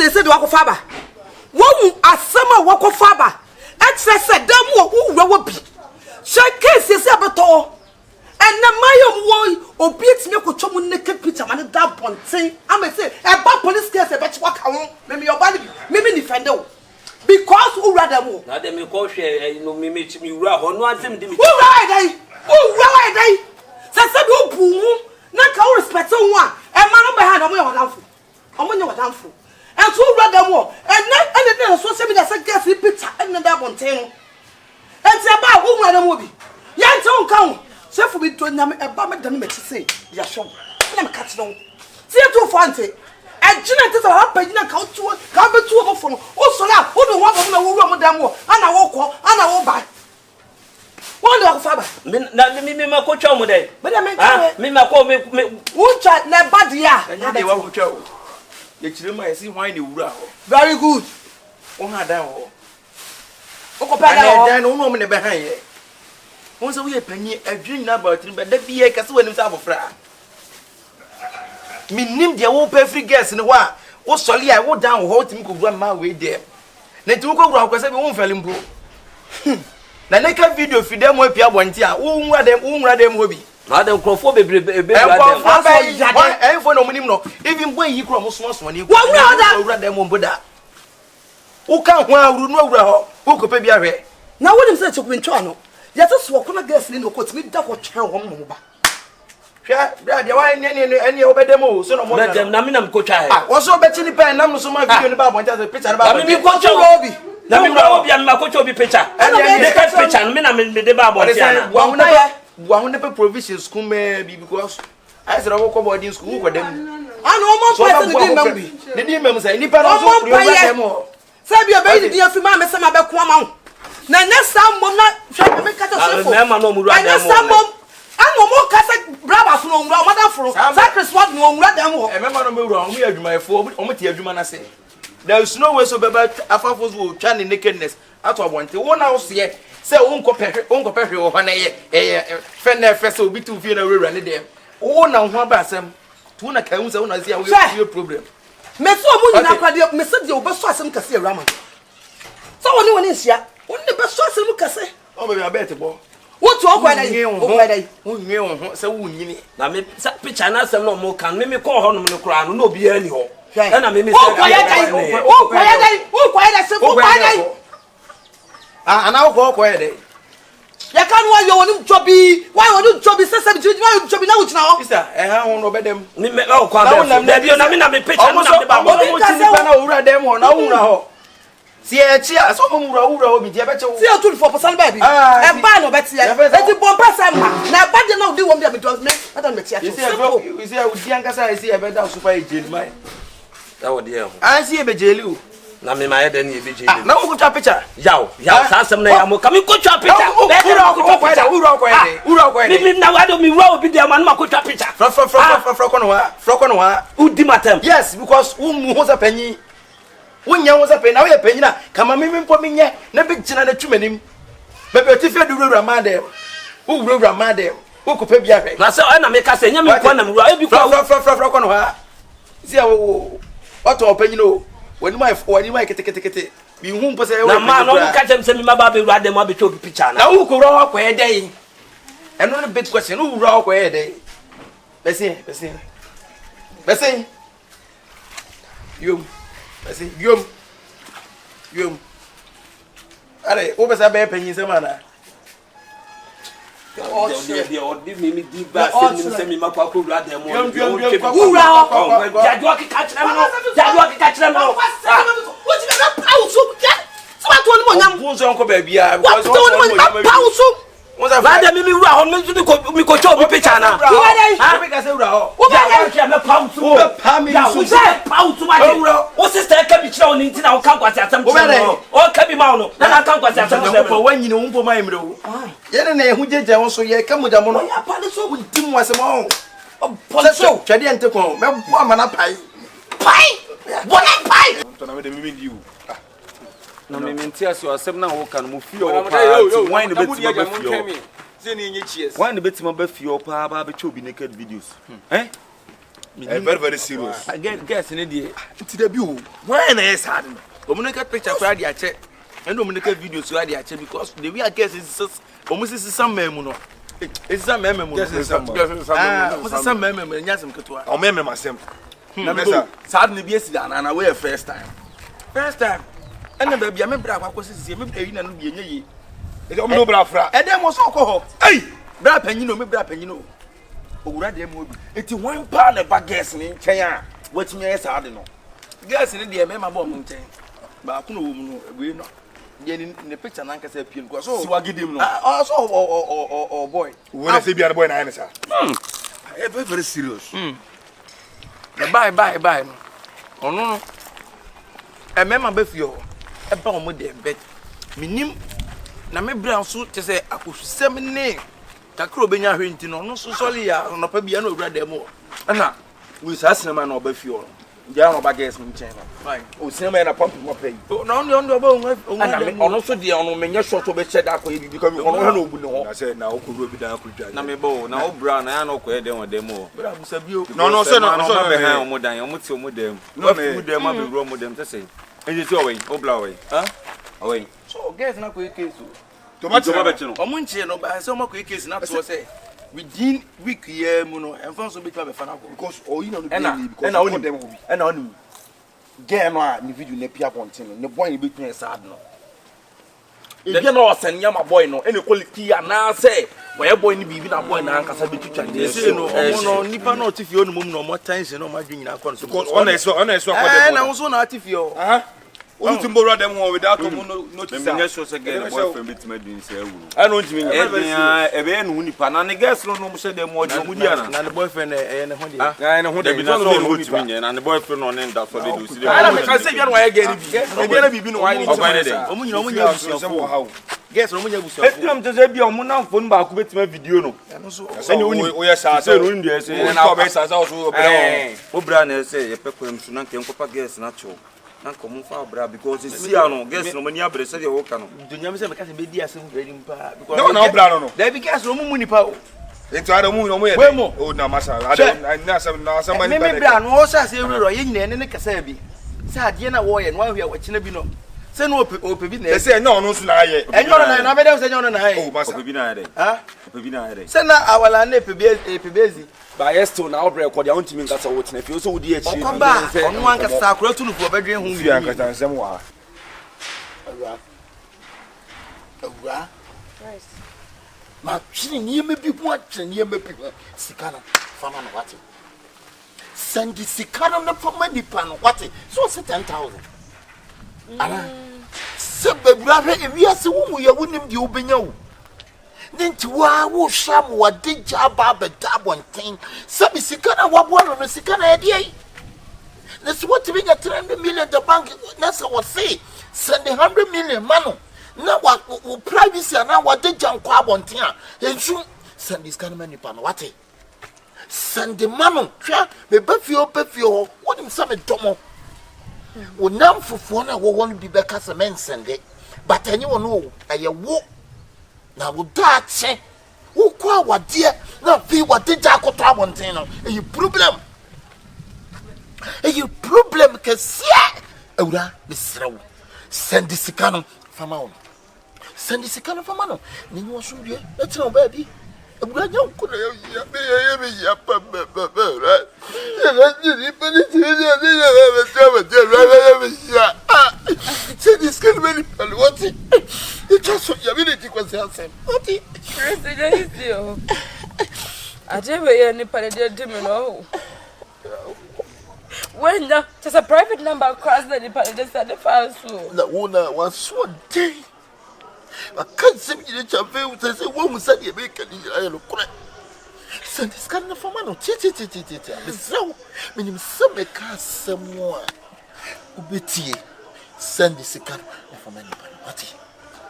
they say the wako faba. Wo asema wako faba. Excess dem wo bi. Shake case say abeto. And na mayom wo obiet me ko chomu naked picture man that bonten. I may say e ba police case e bet waka won. Me your body me defend o. Because who rather more? Now they me call share no me ura ho no asem di me. Who right? Say do bu na ka respect one. E ma no be hand omo your wadamfo. And so rather more. And then social media say get picture and that bonten. And say ba who rather more bi. Yan ton kan. Say for be to nyam e ba me dan me say. Ya show. Na me catch no. See to fante. Ejina tete ha pagina ka betu ho fo no o so la o do ho bo na wo ru dam wo ana wo kọ ana wo ba won do fa ba me ma ko twa mo dey be dem nka me ma ko me uncha na badia enya dey wa ko twa o ye kire ma yesi hwan ne wura ho very good o ha dan ho o ko pa dan ho dan no no me ne be han ye won se wo ye panyi adwin na ba tiri be da bi ye kase wanim sa afofra minim de wo pa free gas ne ho a wo sole a wo dan ho timi ko bua ma we dem na ti wo ko bua ko se be wo mfale mpo na neka video fide mo apia bonti a wo nwura dem ho bi na dem krofo bebre dem enfo no munim no even boy yi kro mo so ne wo nwura dem mo boda wo kan ho awuru no awura ho wo ko pa bi ahwe na wo dem se chekwencho ano yete so ko na gas ni no ko timi da ko twen ho mo ba Bra dia wa ene obedem o so no mo na me na ko twa he wo so be chini pen nam no so ma video ni ba bonta so picture ba na me ko twa obi na me ko obi an ma ko twa obi picture de ka picture me na me de ba bonta na wa hu ne pe provisions ku me bi because I said wo ko boarding school ko dem ana o mo person di membi ne di mem say ni pa no so pro dem o say bi obe di afi ma me say ma be ko ma na next time mom na hwe me kata so fo na ma no mu ru adem mo ano mo kasa braba funu omura omada furu sacrifice what no omura dem ho e mema no me wura omo adwumayefo omo ti adwuma na se there is no way so beba afafos wo twa ne nakedness ato abonte wo na wo se wonko pehwe wo hana ye fe na fe se obi tu fie na wura ne dem wo na ho aba asem tu na kan se wo na sia wo problem me so mo nyina kwade me se de obeso asem kase awura man so woni nsia woni beso asem kase o be abete bo what to okwa dai unye ho se wunyini na me picture na asem no mo kan me ko ho no me kura no obi ani ho na me se kwaya dai se ko dai ana ko dai ya kan wa yo woni jobi se se bi wa jobi na wuchina ho sister ha ho no bedem ni me o kwa be bi na me picture na de ba mo ti ni pa na wura dem ho na wura ho si e chi a so mo wura obi je be che wo si o 24% ba bi e ba no beti e ti bomb person ma na ba de na odi wo me do me adam me tia you see odi ankasa e see e be da super ejeli mai da wo de ho an see e be jeli o na me ma ye de ni e be jeli na wo ko twa picture yaw sa asem na ya mo ka me ko twa picture ura ko ede mi na wa do mi wura obi de ma na ko twa picture fro ko no wa udi matem yes because mu ho za panyi wonya wo za pe na wo ye panyina kama mimi mpo minye na be gina na twumanim bebe otife du wura made wo wura made wo ko pa bia hwe na se na me ka se nya me ko na me wura e bi fro ko no ha si a wo oto panyina o wani mai kete bi hu mpo se na ma no ka jem se mi ma ba be wura dem abeto obi picture na wo ko wura ko e dai eno no big question wo wura ko e dai bese yo bese yom are o besa be panyin se mana o di mi di ba se mi ma kwa ko wura dem o wura jadwo ki ka kire mo wo ti be na pausu so wa to ni mo nyam wo so nko ba bia because wo ni mo pausu ba de mi wura ho mi ko cho obi picture na ha be ka se wura ho wo ba ya me pausu pa mi so pausu ma de o sister ka bi kire o ni ntina o kan kwase atam kire o ka bi ma no na kan kwase atam kire ko wanyini wo mpo mai mre wo ye ne na hu jeje wo so ye ka mo jamo no ya pa de so wo dim wase mo o poliso twade ente ko me bo amana pai bona pai to na me de mi di wo na me mentia so asem na wo kan mo fie o pa wine no betima ba fie se ni nye chies wine no betima ba fie o pa ba be che obi naked videos Very serious. Again, guess in the Ti da bi o. when I sad no. Omunika picture for the ache. And omunika video so the ache because the way I guess is almost some memo no. It's some memo. Yes, some memo nyasem keto. O meme masem. Na me sad ne bi esida na we first time. First time. And the baby me bra kwakwo sisi me bra yi na no bi enye yi. E o me no bra fra. E dem so ko ho. Hey! Bra panyin no me bra panyin no. Owura dem obi. Eti one pa na ba guess ni nchen a. Watimi yes sad no. Guess ni de me ma bo mo nchen. Ba ku no wo mu no we no. Ye ni the picture na nka say pie no. So Si wagidim no. Also oh boy. We na say bia boy na say. Very serious. The bye no. Ono e me ma ba fio. E ba o mo de bet. Minim na me bra so te say akosusem ne. Kakro obenya hwenti no no so soli ya no pa bia na owura dem o. Na we sa sinema na oba fio no. Dia no ba guess nchen no. Fine. O sinema na pump mo pay. No on oba ono so de ono menye short oba che da akoye bi because ono ha na obu ne ho. Na say na okuru bi dan akudwa. Na me bo na obra na ya na okoye dem o dem o. Bra busa bio. No so na be han omo dan omo ti omo dem. No me dem abi ro omo dem te say. Enje ti owe obla owe. Owe. So guess na koye case o. Tomato ba chino. Omo nche no ba say omo koye case na to say within week here mu no enfan so betwa be fa na ko because you know because na oni dem obi na oni get no a ni video na pia pontin no ne boy e betwa sad no e get no osanya ma boy no ene quality na say boy boy ni bibi na boy na ankasa betwa dey say no omo no nipa na otifie onu mum no mo tension no ma dwunyina akọ so because on eso akọ dem na so na atifie o o tu mboro dem ho without notice. Me nyɛ sure say girl boyfriend bitima din say awu. I don't mean e be no nipa na ne girls no mo hyɛ dem mo di ana. Na the boyfriend ne ho dey. Ne ho dey bi na so no timi nyɛ na ne boyfriend no ne nda so dey do si dey. Ala me kan say bia no wa girl bi. E bia na bibi no wa ni. Omo nyina omo nya busu so how. Guess omo nya busu. Etim te say bia omo na phone ba ku betima video no. Say o yes say no ndi say na ko be sa so obra na say ye pekwem so na nke nkopa girls na cho. Na komu fa obra because see ano girls no mani abre say dey wo ka no. Dunya me say me ka say be di asem very mpa because no obra no. There be girls omo mu nipa o. Ento ada mu no mo ye. O na masa ada na some mani me bra no o say say ewuro ye nyina ne kasa bi. Say ade na wo ye no ahwe a wachina bi no. Say no ope bi na. Say no no so na ye. Enyo na be dem say enyo na ye. Oh masa. Ope bi na ye. Ope bi na ye. Say na awala na epebezi. Ba yesto na obra ko dia ontimi nkasa wo tena fi so wo di e chi. Okomba onu anka sa akura tunu fo bedwen hu fi anka tansem wa. Awura. Nice. Ma twini nie me bi hu atwini nie me bi sika na fama no wate. Send sika na fama nipa no wate. So say 10,000. Ana. Se bebura hwe ewiase wo mu ye wonim de obenya wo. Ninti wa wo sham wa deja baba dabontin sabi sikana wa bono no sikana e dey na so what we get 300 million the bank na so what say send 100 million mano na wa privacy na wa deja nko abontin a ensu send this kind of money pa no what send the mano hwa me bafio what him say me domo wo nam fofo na wo won bi be kasa men send it but any one no aye wo na wo dache wo kwa wade na fi wade ja ko tra bonten no e problem ke sia awura besrew send sika no fama wo send sika no fama no ni wo so wie e tira ba bi awura nya ko na ya pa ra ni pa ni ti ya ni ya say this can very what it just ya really ti kwase asem what president is you ajebe ya ni pale de me no when just a private number across the pale de sa de fa so na wona was so day I can't see you chafe we say wo mu say be kan ni ayo no kure send this kind of man ti so minim se me ka semwa ubetie send this kind of man what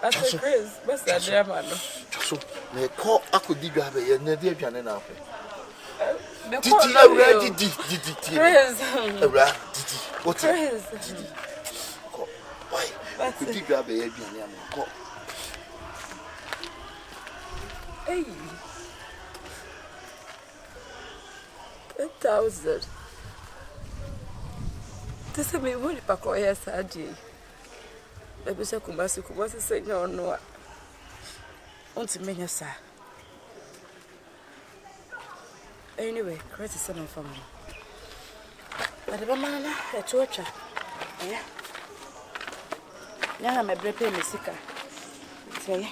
Asa Chris, what's that there man? So me call akodi dwa be ye na de aduane na afa. Didi already didi. Chris. What? Chris. Why? Akodi dwa be ye aduane am call. Hey. 10,000. This is me who the Pacoya Sadi. Maybe say Kumasi say no. Want to make sir. Anyway, great to send from me. But the man, a torture. Yeah. Now I'm a break in Messica. Say,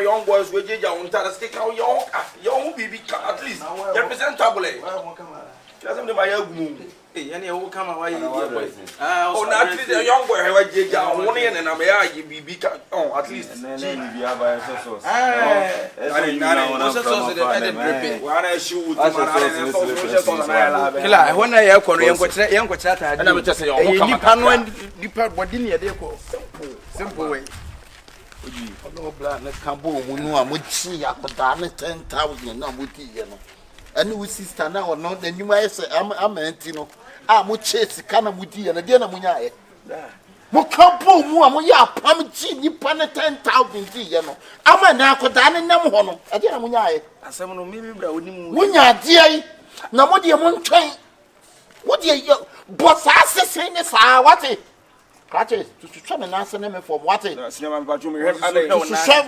young boys with young stick out young baby at least. Representable. Hey, any who come away. Oh, not at least a young boy have a jig only and I'm a baby oh, at least. And then you have a sauce. When I have Korean, young Cochata, and I would just say, simple way. No blood, let's come home. No, I would see a 10,000 and and we sister now or not, then you might say, I'm Antino. I'm with chase, can of woody and a dinner munya. Mocampo, Muamoya, Pamichi, you pan 10,000 tea, I'm a narco down in Namono, a dinner munya. As someone maybe Munya, dear, no more dear one train. What dear, boss, I say, what it? To show me Nancy name for what it? To show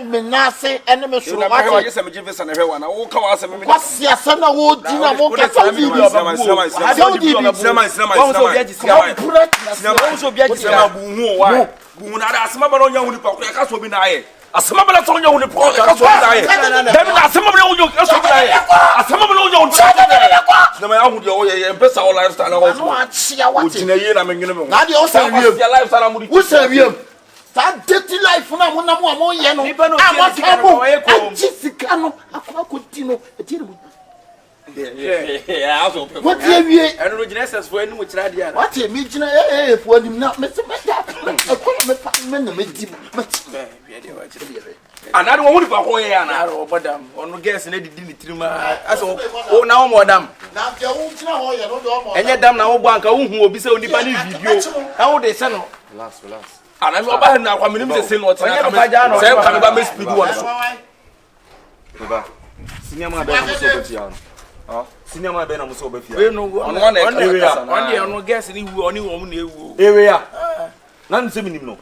me Nancy enemy. So I guess I'm Jefferson and everyone. I will come out and what's your son? I would dinner. Asamabala tonyo uni po kaso dae. Dem na asamabala onyo kaso dae. Asamabala onyo onyo. Na ma ahu de oye empesa o lifestyle na wo. O jina ye na menwene me. Na de o sa wiem. Ya lifestyle amudi. Wo sa wiem. Ta dirty life na mo mo ye no. Amaka bo. Achisika no akwa kotino. E ti no. Yeah, also. What do you mean? I don't know Genesis for any much idea. What do you mean? For him not Mr. Another one for Hoya and Arrow, madam, on guess and Eddie Dimitri. As oh, now, madam. Now, and yet, damn now, Banka, who will be so independent video. How they send last. And I'm about now, I'm going to say what's coming about Miss Pidwan. Senior, my bad. Senior my ben amuso be fia. We no one area. One day no guess ni wu oni wo mu na ewu. Area. Na nsem nim no.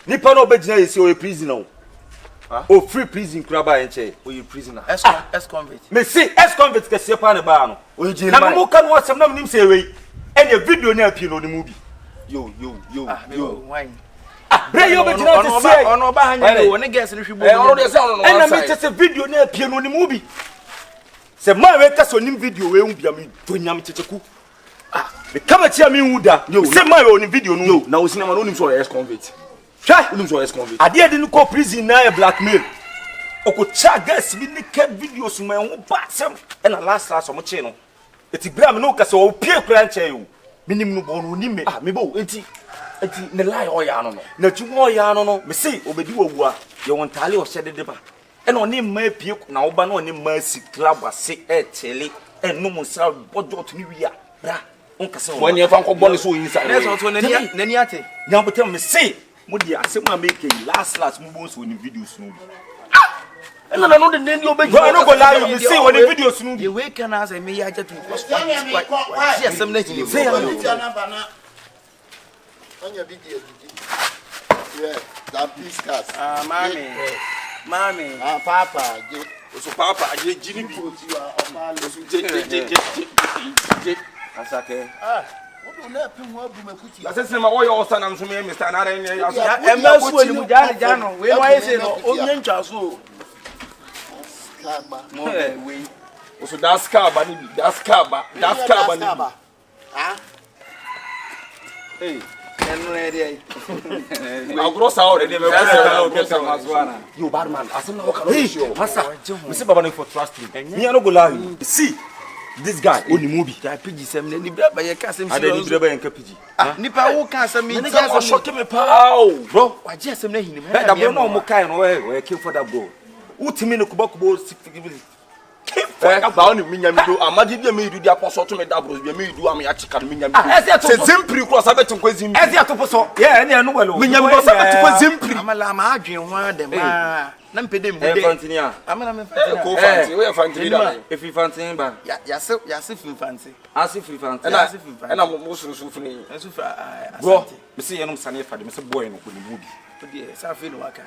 Nipa no be gina yesi o prisoner. O free prison kraba enche. O ye prisoner. Ex convict. Me see ex convict ke se pa ne ba no. O je na mo kan wo sem na nim se we. Ene video na apie no ni mu bi. Yo. Why? Bray you be gina to say. Ono ba hanya wo ne guess ni hwibo. Ono de say ono no. Ena me tese video na apie no ni mu bi. Se ma we ka so nim video we hu bia me to nyam checheku me kama chia me hu da se ma we on video no na o sinama no nim so ex convict try nim so ex convict ade de no ko prison na blackmail o ko cha gas bi ne ka videos ma hu ba sem e na last mo che no eti bra me no ka se o pie kura nche yo me nim no bo no nim me me bo eti ne lie o ya no na tu o ya no me say obedi wawu a ye won tale o hyede de ba and on him my peak now, but on him mercy club was sick at Telly and no more sell what to me. Bra, Uncle, when your uncle bonus so inside. That's also Neniate. Now, but tell me, say, Moody, I said, my making last moves when the videos. And I know the name you'll be going to lie. You see, when the videos soon, you wake and as I may I just yes, some lady say on your video. Yeah, that piece cast. Mommy, Papa, so Papa, I Jimmy. Asake. What is my oil son and to me, Mr. Nara? And most when you Jano, where I say, oh, Charles. So that's Caba. Hey. I'll gross out and you bad man. I said, no, Master, Mr. Babano for trusting. Me, I don't go lie. See, this guy only movie. I PG 7 by a castle. I didn't do and PG. Nipa who can't send me. I shot him a pow, bro. I just am letting him. I don't know more kind of way where I came for that bro. Who to me no Kubako 6 came ba on me nyam do amagi bi me do dia poso to me da bros bi me do am ya chika me nyam se zimpri cross abeti ko zim ezi atopo so ye ene enu welo me nyam do sabeti ko zimpri amala ma adwen ho adem na mpede mu de Fantinia amala me fantinia ko fanti we fanti da efi Fantin ba ya se fi fanti asi free Fantin ena mo susu funi so fa bro me say yenum sane fa de me say boy no ko ni mu bi odi sa fi no waka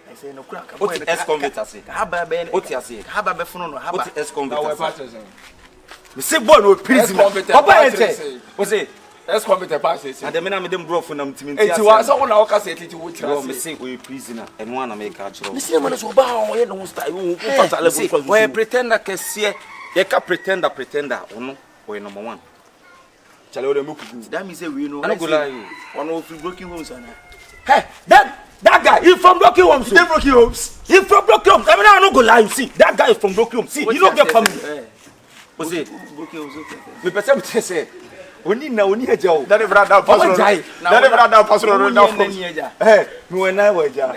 I say no kura ka boy no ex-convict ase haba be oti ase haba be funu no haba oti ex-convict ase me say boy no prison papa ente o say ex-convict pass say and me na me dem bro for na mtimi enti wa so na waka say titi wo tira me say we prisoner eno ana me ka chiro me say man so ba o ye no style wo fata level for we pretender kese ye ka pretender ono we number 1 chale o de mukugu that means say we know I no go lie you one of broken homes ana hey that guy he from broken homes he broken homes he from broken homes I mean I no go lie you see that guy is from broken homes see he no get family o say broken homes me person me say oni na oni eja o that brother pastor that brother pastor no na me when I was ja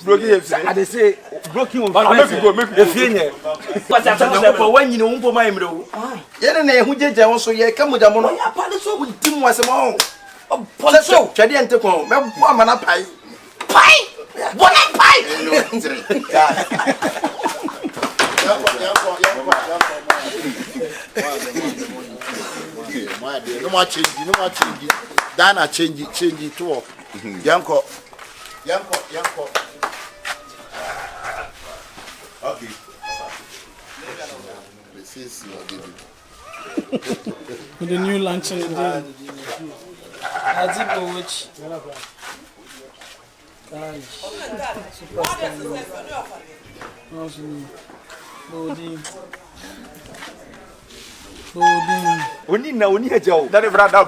broken homes I dey say broken homes make you go efie nye pata ta ko wanyi ne umpo mai mre o ye ne na ehu jeje won so ye kamuja mo no ya pa de so bu dim wase mo o ponso twede ente ko me bo amana pai bona pai no more change. Dana change to Yanko. Okay. With the new launching day. I think for which oni na oni eja o that brother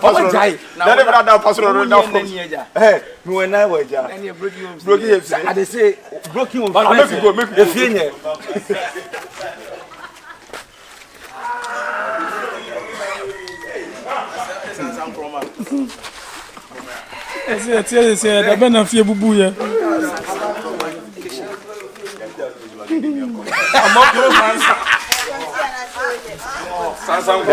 pastor no na me when I was ja broken homes I dey say broken homes make you go efie nye say da ben na fie bubu ye sansan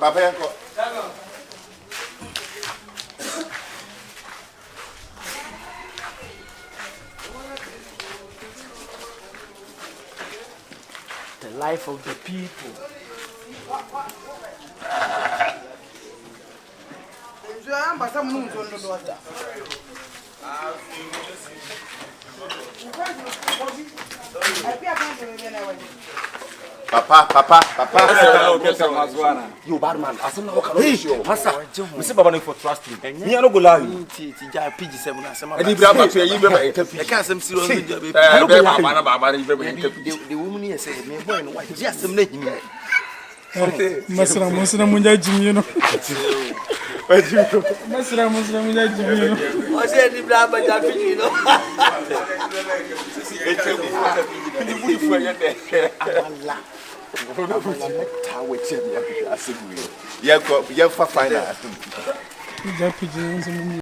Papa yanko. the life of the people Papa. you bad man asem na waka no show masa me say baba no for trust him me no go lie you ti ja pg 7 na asem edi bra ba to yi be ba eka e ka asem serious no ja be be baba ni be ba eka the woman here say me boy no why ji asem na himi masra munja jimi no masra munja jimi no o say di bra ba ja pg no ni budi fu ya de Allah Ta weche ya asem we. Yanko, ya fa final. ja piji